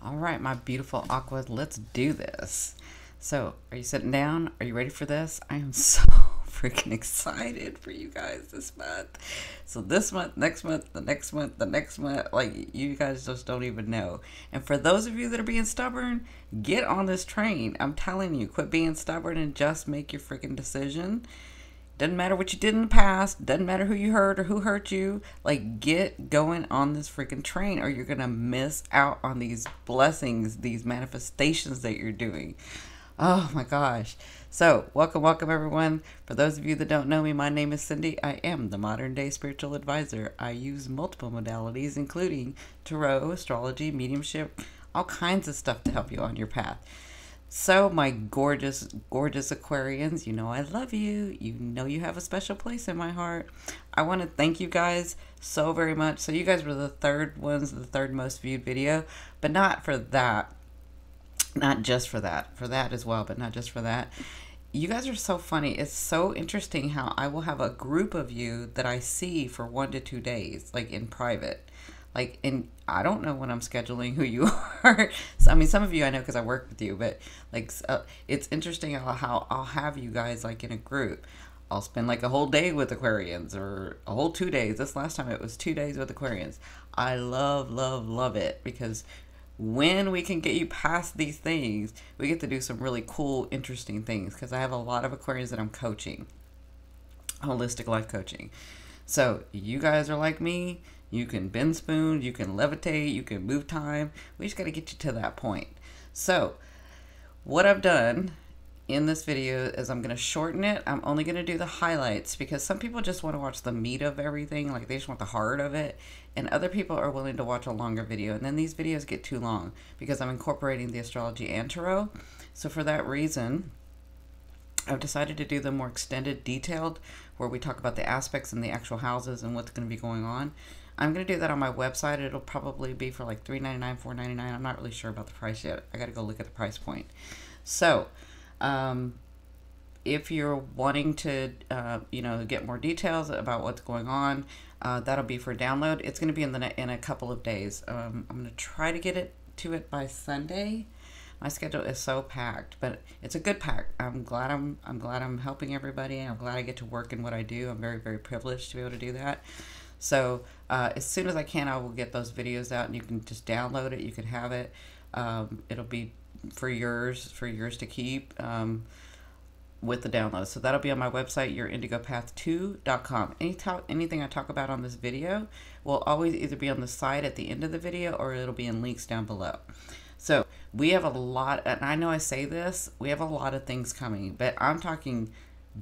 All right, my beautiful Aqua, let's do this. So, are you sitting down? Are you ready for this? I am so freaking excited for you guys this month. So this month, next month, the next month, the next month, like you guys just don't even know. And for those of you that are being stubborn, get on this train. I'm telling you, quit being stubborn and just make your freaking decision. Doesn't matter what you did in the past. Doesn't matter who you hurt or who hurt you. Like, get going on this freaking train or you're going to miss out on these blessings, these manifestations that you're doing. Oh my gosh. So, welcome everyone. For those of you that don't know me, my name is Cindy. I am the modern day spiritual advisor. I use multiple modalities, including tarot, astrology, mediumship, all kinds of stuff to help you on your path. So, my gorgeous, gorgeous Aquarians, you know I love you. You know you have a special place in my heart. I want to thank you guys so very much. So, you guys were the third most viewed video, but not for that. Not just for that. For that as well, but not just for that. You guys are so funny. It's so interesting how I will have a group of you that I see for 1 to 2 days, like in private. Like, and I don't know when I'm scheduling who you are. So, I mean, some of you I know because I work with you, but like, it's interesting how I'll have you guys like in a group. I'll spend like a whole day with Aquarians or a whole 2 days. This last time it was 2 days with Aquarians. I love it because when we can get you past these things, we get to do some really cool, interesting things because I have a lot of Aquarians that I'm coaching, holistic life coaching. So you guys are like me. You can bend spoon, you can levitate, you can move time. We just got to get you to that point. So what I've done in this video is I'm going to shorten it. I'm only going to do the highlights because some people just want to watch the meat of everything. Like they just want the heart of it. And other people are willing to watch a longer video. And then these videos get too long because I'm incorporating the astrology and tarot. So for that reason, I've decided to do them more extended, detailed, where we talk about the aspects and the actual houses and what's going to be going on. I'm going to do that on my website. It'll probably be for like $3.99, $4.99. I'm not really sure about the price yet. I got to go look at the price point. So, if you're wanting to, get more details about what's going on, that'll be for download. It's going to be in a couple of days. I'm going to try to get to it by Sunday. My schedule is so packed, but it's a good pack. I'm glad I'm helping everybody. I'm glad I get to work in what I do. I'm very, very privileged to be able to do that. So as soon as I can, I will get those videos out and you can just download it. You can have it. It'll be for yours to keep with the download. So that'll be on my website, yourindigopath2.com. Anything I talk about on this video will always either be on the side at the end of the video or it'll be in links down below. So we have a lot, and I know I say this, we have a lot of things coming, but I'm talking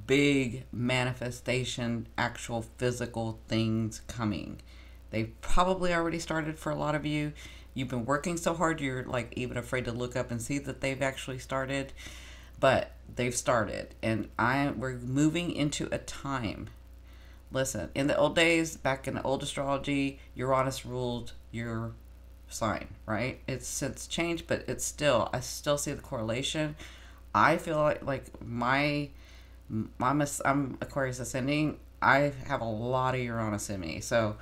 big manifestation, actual physical things coming. They've probably already started for a lot of you. You've been working so hard, you're like even afraid to look up and see that they've actually started, but they've started. And we're moving into a time. Listen, in the old days, back in the old astrology, Uranus ruled your sign, right? It's since changed, but I still see the correlation. I feel like I'm Aquarius ascending. I have a lot of Uranus in me. So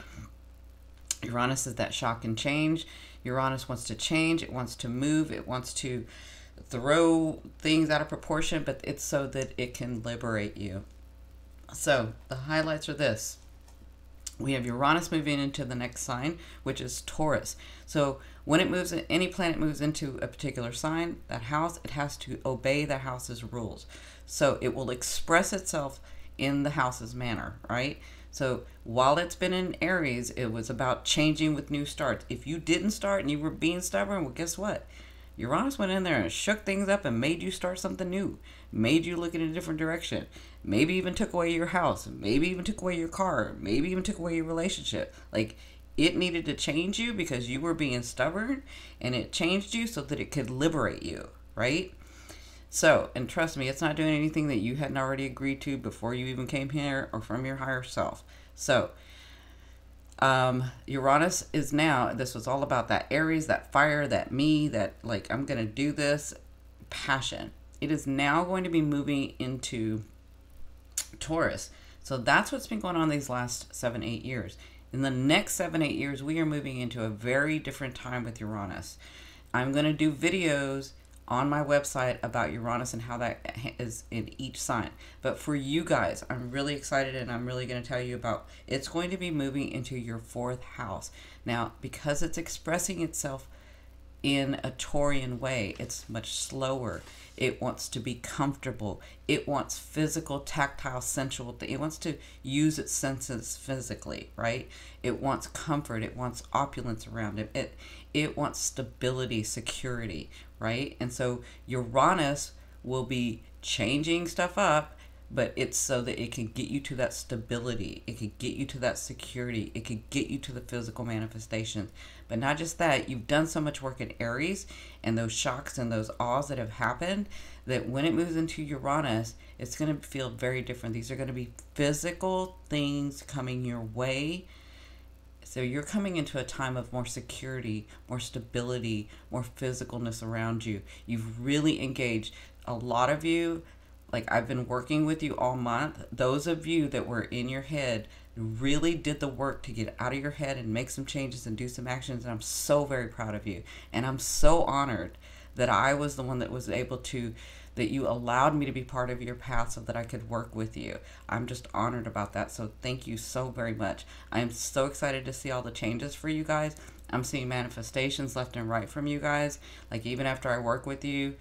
Uranus is that shock and change. Uranus wants to change. It wants to move. It wants to throw things out of proportion, but it's so that it can liberate you. So the highlights are this. We have Uranus moving into the next sign, which is Taurus. So when it moves, any planet moves into a particular sign, that house, it has to obey the house's rules. So it will express itself in the house's manner, right? So while it's been in Aries, it was about changing with new starts. If you didn't start and you were being stubborn, well, guess what? Uranus went in there and shook things up and made you start something new, made you look in a different direction, maybe even took away your house, maybe even took away your car, maybe even took away your relationship. Like, it needed to change you because you were being stubborn, and it changed you so that it could liberate you, right? So, and trust me, it's not doing anything that you hadn't already agreed to before you even came here or from your higher self. So, Uranus is now, this was all about that Aries, that fire, that me, that like, I'm going to do this, passion. It is now going to be moving into Taurus. So that's what's been going on these last 7-8 years. In the next 7-8 years, we are moving into a very different time with Uranus. I'm going to do videos on my website about Uranus and how that is in each sign. But for you guys, I'm really excited, and I'm really going to tell you about, it's going to be moving into your 4th house. Now, because it's expressing itself in a Taurian way, it's much slower. It wants to be comfortable. It wants physical, tactile, sensual. It wants to use its senses physically, right? It wants comfort. It wants opulence around it. It wants stability, security, right? And so Uranus will be changing stuff up, but it's so that it can get you to that stability. It could get you to that security. It could get you to the physical manifestations. But not just that, you've done so much work in Aries and those shocks and those awes that have happened, that when it moves into Uranus, it's going to feel very different. These are going to be physical things coming your way. So you're coming into a time of more security, more stability, more physicalness around you. You've really engaged. A lot of you, like I've been working with you all month. Those of you that were in your head really did the work to get out of your head and make some changes and do some actions. And I'm so very proud of you. And I'm so honored that I was the one that was able to, that you allowed me to be part of your path so that I could work with you. I'm just honored about that. So thank you so very much. I am so excited to see all the changes for you guys. I'm seeing manifestations left and right from you guys. Like even after I work with you,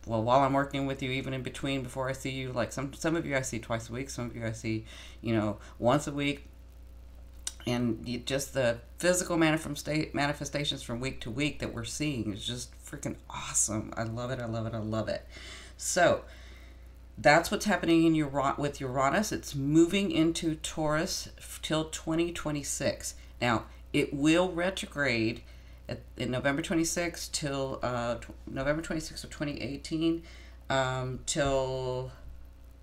well, while I'm working with you, even in between, before I see you, like some of you I see twice a week, some of you I see, once a week. And just the physical manifestations from week to week that we're seeing is just freaking awesome. I love it. I love it. I love it. So that's what's happening with Uranus. It's moving into Taurus till 2026. Now, it will retrograde in November 26th till November 26th of 2018 till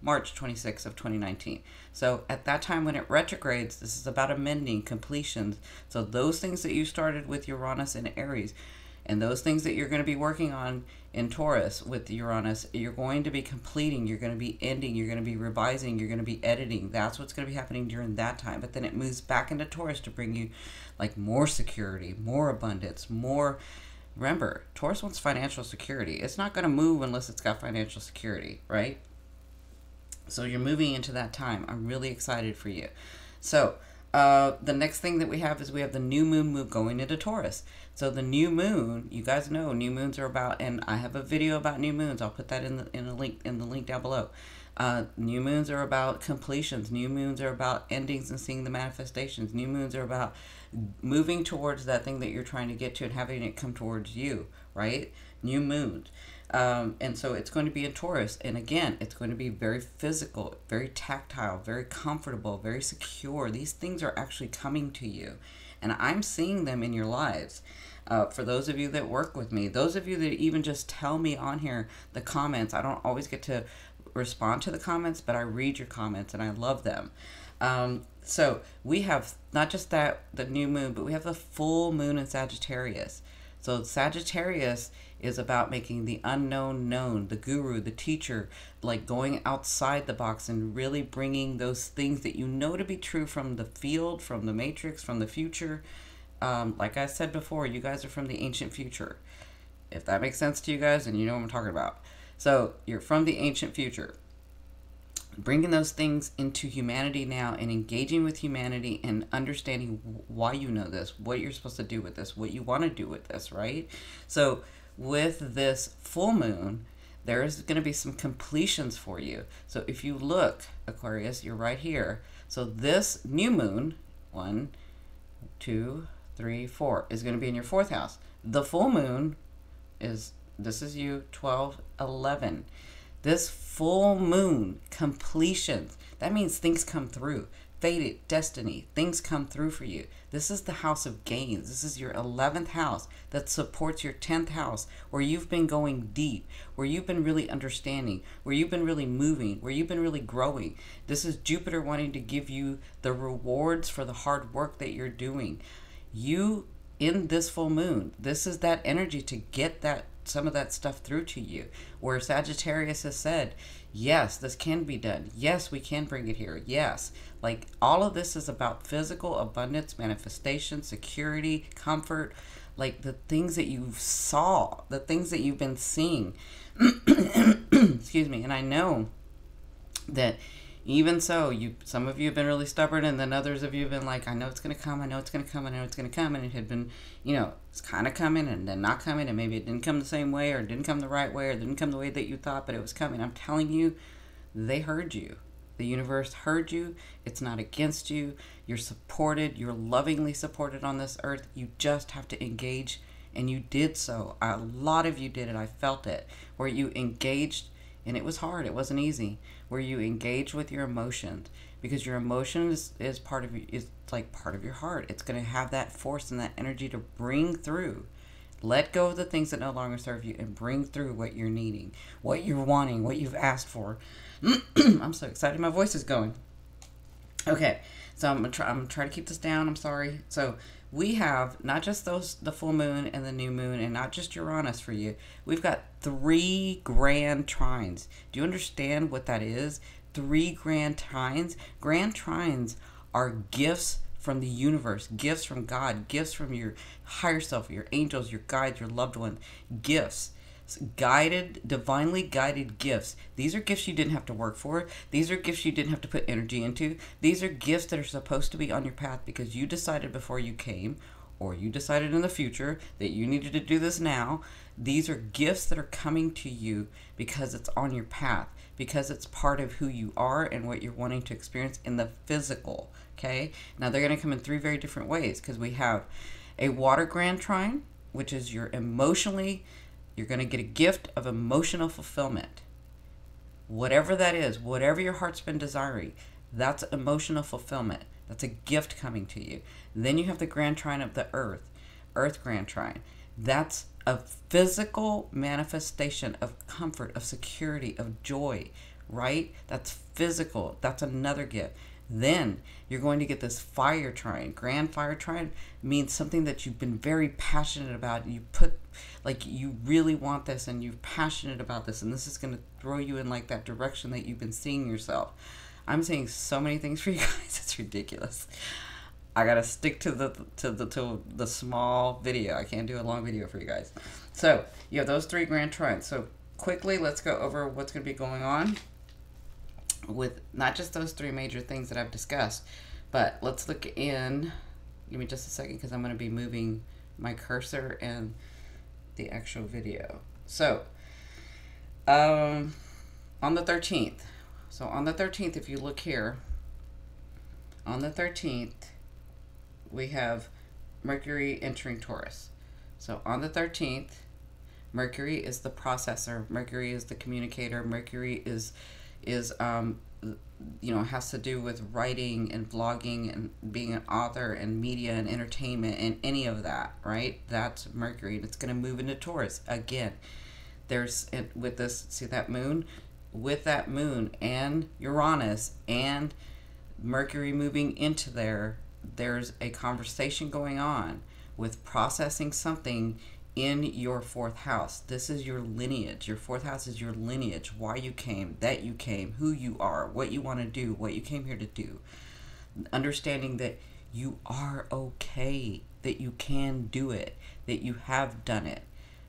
March 26th of 2019. So at that time when it retrogrades, this is about amending, completions. So those things that you started with Uranus and Aries, and those things that you're going to be working on in Taurus with Uranus, you're going to be completing, you're going to be ending, you're going to be revising, you're going to be editing. That's what's going to be happening during that time. But then it moves back into Taurus to bring you like more security, more abundance, more. Remember, Taurus wants financial security. It's not going to move unless it's got financial security, right? So you're moving into that time. I'm really excited for you. So the next thing that we have is we have the new moon move going into Taurus. So the new moon, you guys know new moons are about, and I have a video about new moons. I'll put that in the link down below. New moons are about completions. New moons are about endings and seeing the manifestations. New moons are about moving towards that thing that you're trying to get to and having it come towards you, right? New moons. And so it's going to be in Taurus. And again, it's going to be very physical, very tactile, very comfortable, very secure. These things are actually coming to you. And I'm seeing them in your lives. For those of you that work with me, those of you that even just tell me on here the comments, I don't always get to respond to the comments, but I read your comments and I love them. So we have not just that, the new moon, but we have the full moon in Sagittarius. So Sagittarius is about making the unknown known, the guru, the teacher, like going outside the box and really bringing those things that you know to be true from the field, from the matrix, from the future. Like I said before, you guys are from the ancient future. If that makes sense to you guys, then you know what I'm talking about. So you're from the ancient future. Bringing those things into humanity now and engaging with humanity and understanding why you know this, what you're supposed to do with this, what you want to do with this, right? So with this full moon, there is going to be some completions for you. So if you look, Aquarius, you're right here. So this new moon, 1, 2, 3, 4, is going to be in your 4th house. The full moon is, this is you, 12, 11. This full moon, completions, that means things come through. Fated, destiny, things come through for you. This is the house of gains. This is your 11th house that supports your 10th house, where you've been going deep, where you've been really understanding, where you've been really moving, where you've been really growing. This is Jupiter wanting to give you the rewards for the hard work that you're doing. You, in this full moon, this is that energy to get that, some of that stuff through to you, where Sagittarius has said, yes, this can be done. Yes, we can bring it here. Yes, like all of this is about physical abundance, manifestation, security, comfort, like the things that you saw, the things that you've been seeing. Excuse me. And I know that even so, some of you have been really stubborn, and then others of you have been like, I know it's going to come, I know it's going to come, I know it's going to come, and it had been, it's kind of coming and then not coming, and maybe it didn't come the same way, or it didn't come the right way, or it didn't come the way that you thought, but it was coming. I'm telling you, they heard you. The universe heard you. It's not against you. You're supported. You're lovingly supported on this earth. You just have to engage, and you did so. A lot of you did it. I felt it, where you engaged. And it was hard. It wasn't easy. Where you engage with your emotions, because your emotions is part of is like part of your heart. It's going to have that force and that energy to bring through. Let go of the things that no longer serve you and bring through what you're needing, what you're wanting, what you've asked for. I'm so excited. My voice is going. Okay, so I'm gonna try to keep this down. I'm sorry. So we have not just the full moon and the new moon, and not just Uranus for you. We've got 3 grand trines. Do you understand what that is? 3 grand trines. Grand trines are gifts from the universe, gifts from God, gifts from your higher self, your angels, your guides, your loved ones, gifts. Guided, divinely guided gifts. These are gifts you didn't have to work for. These are gifts you didn't have to put energy into. These are gifts that are supposed to be on your path because you decided before you came, or you decided in the future that you needed to do this now. These are gifts that are coming to you because it's on your path, because it's part of who you are and what you're wanting to experience in the physical. Okay? Now they're going to come in 3 very different ways, because we have a Water Grand Trine, which is you're going to get a gift of emotional fulfillment. Whatever that is, whatever your heart's been desiring, that's emotional fulfillment. That's a gift coming to you. Then you have the Grand Trine of the Earth Grand Trine. That's a physical manifestation of comfort, of security, of joy, right? That's physical. That's another gift. Then you're going to get this Fire Trine. Grand Fire Trine means something that you've been very passionate about. You you really want this, and you're passionate about this, and this is going to throw you in like that direction that you've been seeing yourself. I'm saying so many things for you guys. It's ridiculous. I gotta stick to the small video. I can't do a long video for you guys. So you have those 3 grand trines. So quickly, let's go over what's going to be going on with not just those 3 major things that I've discussed, but let's look in. Give me just a second, because I'm going to be moving my cursor and the actual video. So on the 13th. So on the 13th, if you look here, on the 13th, we have Mercury entering Taurus. So on the 13th, Mercury is the processor. Mercury is the communicator. Mercury is has to do with writing and vlogging and being an author and media and entertainment and any of that, right? That's Mercury, and it's going to move into Taurus again. There's, with this, see that moon? With that moon and Uranus and Mercury moving into there's a conversation going on with processing something in your 4th house. This is your lineage. Your 4th house is your lineage. Why you came, that you came, who you are, what you want to do, what you came here to do. Understanding that you are okay, that you can do it, that you have done it,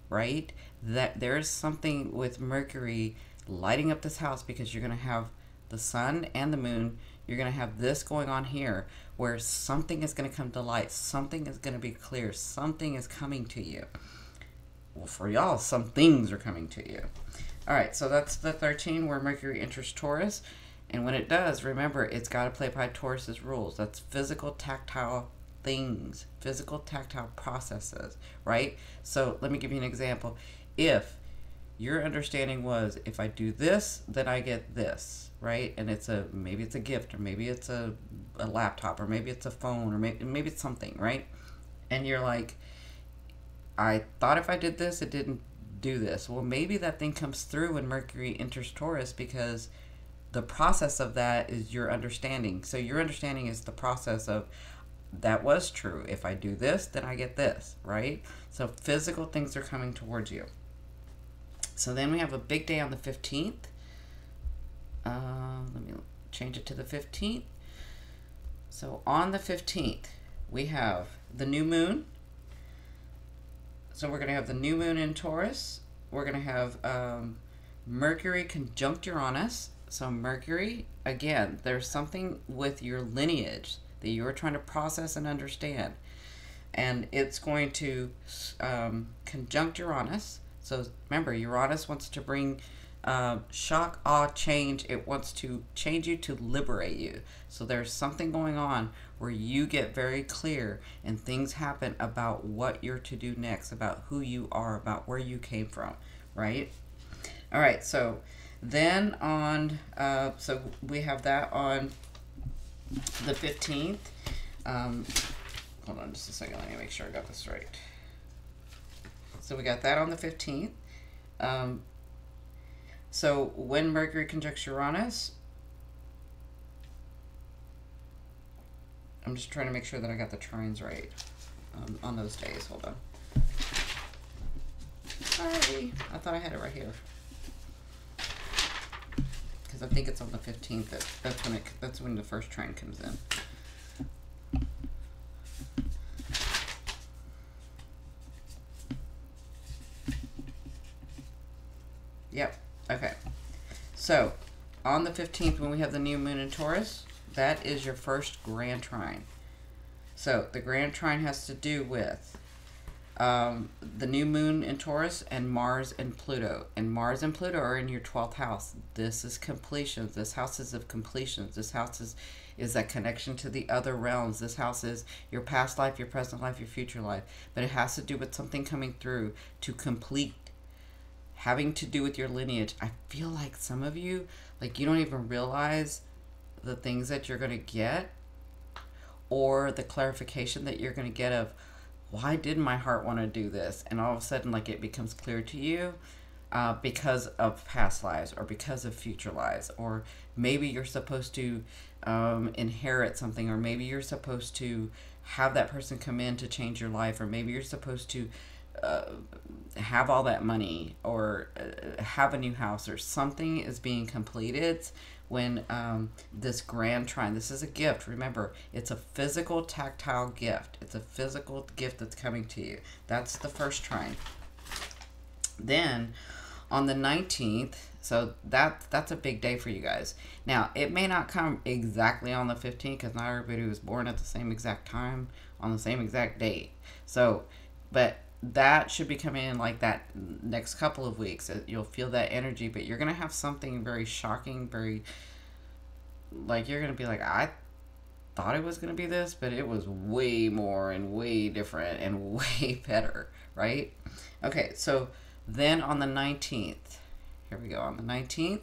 right? That there's something with Mercury lighting up this house, because you're going to have the sun and the moon. You're going to have this going on here, where something is going to come to light. Something is going to be clear. Something is coming to you. Well, for y'all, some things are coming to you. All right, so that's the 13, where Mercury enters Taurus. And when it does, remember, it's got to play by Taurus's rules. That's physical, tactile things, physical, tactile processes, right? So let me give you an example. If your understanding was, if I do this, then I get this, right? And maybe it's a gift, or maybe it's a laptop, or maybe it's a phone, or maybe it's something, right? And you're like, I thought if I did this, it didn't do this. Well, maybe that thing comes through when Mercury enters Taurus, because the process of that is your understanding. So your understanding is the process of, that was true. If I do this, then I get this, right? So physical things are coming towards you. So then we have a big day on the 15th. Let me change it to the 15th. So on the 15th, we have the new moon. So we're going to have the new moon in Taurus. We're going to have Mercury conjunct Uranus. So Mercury, again, there's something with your lineage that you're trying to process and understand. And it's going to conjunct Uranus. So remember, Uranus wants to bring shock, awe, change. It wants to change you to liberate you. So there's something going on where you get very clear and things happen about what you're to do next, about who you are, about where you came from, right? All right, so then on, so we have that on the 15th. Hold on just a second, let me make sure I got this right. So we got that on the 15th. So when Mercury conjuncts Uranus, I'm just trying to make sure that I got the trines right on those days. Hold on. Sorry, I thought I had it right here. Because I think it's on the 15th. That's when the first trine comes in. Yep. Okay. So on the 15th, when we have the new moon in Taurus, that is your first Grand Trine. So the Grand Trine has to do with the new moon in Taurus and Mars and Pluto. And Mars and Pluto are in your 12th house. This is completions. This house is of completions. This house is that connection to the other realms. This house is your past life, your present life, your future life. But it has to do with something coming through to complete, having to do with your lineage. I feel like some of you, like, you don't even realize the things that you're going to get, or the clarification that you're going to get of, why did my heart want to do this? And all of a sudden, like, it becomes clear to you because of past lives, or because of future lives, or maybe you're supposed to inherit something, or maybe you're supposed to have that person come in to change your life, or maybe you're supposed to have all that money, or have a new house, or something is being completed when this Grand Trine, this is a gift. Remember, it's a physical, tactile gift. It's a physical gift that's coming to you. That's the first trine. Then on the 19th, so that's a big day for you guys. Now, it may not come exactly on the 15th, because not everybody was born at the same exact time on the same exact date. So, but that should be coming in like that next couple of weeks. You'll feel that energy, but you're going to have something very shocking, very, like, you're going to be like, I thought it was going to be this, but it was way more and way different and way better, right? Okay, so then on the 19th, here we go, on the 19th.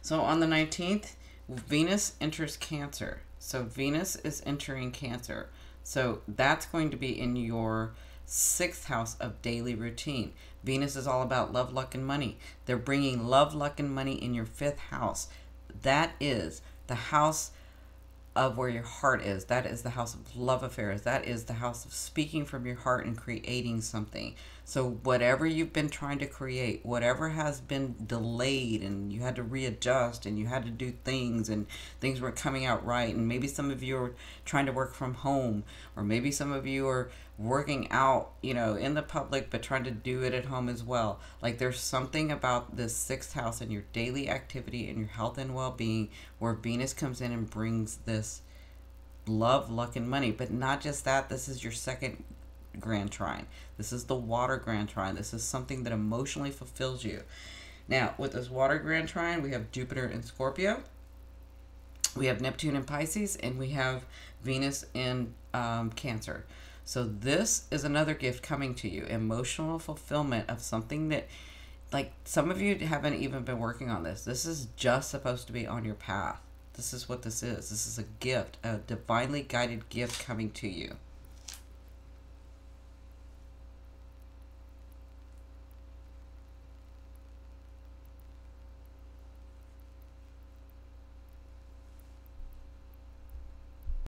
So on the 19th, Venus enters Cancer. So Venus is entering Cancer. So that's going to be in your 6th house of daily routine. Venus is all about love, luck, and money. They're bringing love, luck, and money in your 5th house. That is the house of where your heart is. That is the house of love affairs. That is the house of speaking from your heart and creating something. So whatever you've been trying to create, whatever has been delayed, and you had to readjust, and you had to do things, and things weren't coming out right, and maybe some of you are trying to work from home, or maybe some of you are working out, you know, in the public, but trying to do it at home as well. Like, there's something about this 6th house and your daily activity and your health and well-being where Venus comes in and brings this love, luck, and money. But not just that, this is your 2nd Grand Trine. This is the Water Grand Trine. This is something that emotionally fulfills you. Now, with this Water Grand Trine, we have Jupiter in Scorpio, we have Neptune in Pisces, and we have Venus in Cancer. So this is another gift coming to you, emotional fulfillment of something that, like, some of you haven't even been working on this. This is just supposed to be on your path. This is what this is. This is a gift, a divinely guided gift coming to you.